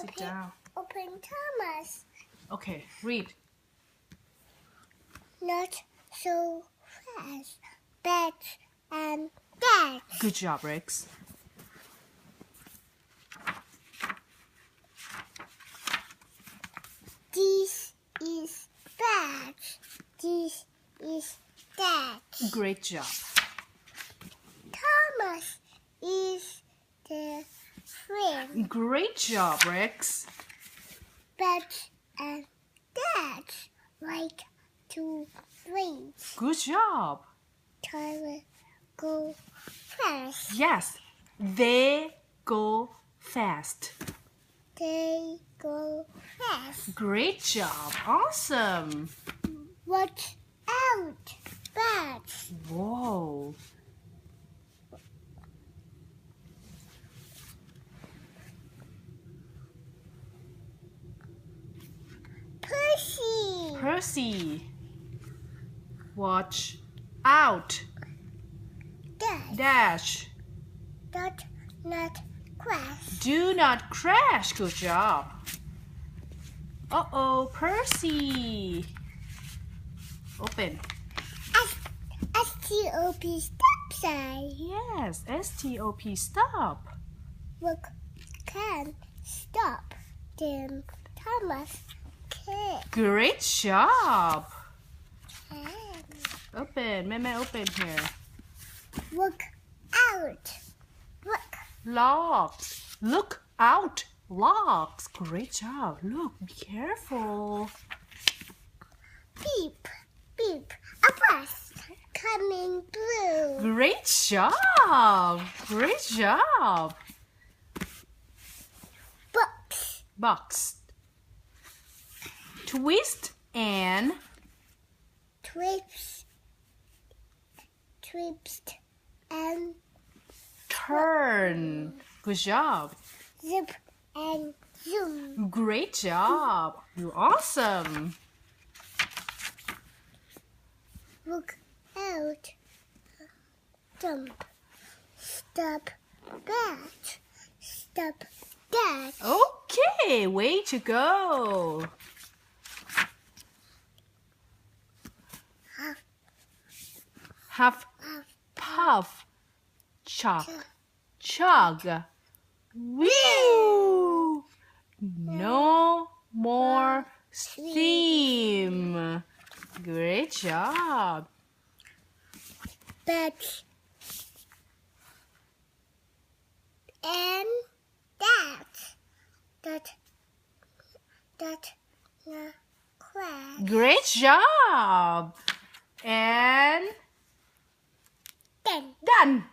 Sit down. Open Thomas. Okay, read. Not so fast. Bats and bats. Good job, Rex. This is bats. This is bats. Great job. Thomas is the friend. Great job, Rex. Bats and bats like to drinks. Good job. Thomas go fast. Yes, they go fast. They go fast. Great job. Awesome. Watch out, bats. Whoa. Percy. Percy. Watch out. Dash. Not crash. Do not crash. Good job. Uh-oh, Percy. Open. S-T-O-P stop sign. Yes, S-T-O-P, stop. Look, can stop them. Thomas can. Great job. Can. Open. Meme, open here. Look out. Look. Locks. Look out. Locks. Great job. Look, be careful. Beep. Beep. A bus coming through. Great job. Great job. Books. Box. Twist and Trips and turn. Good job. zip and zoom. Great job. You're awesome. Look out. Jump. Stop that. Stop that. Okay, way to go. Huff, puff, chuck, chug. Whew! No more steam. Great job. But and that crash. Great job. And Then done.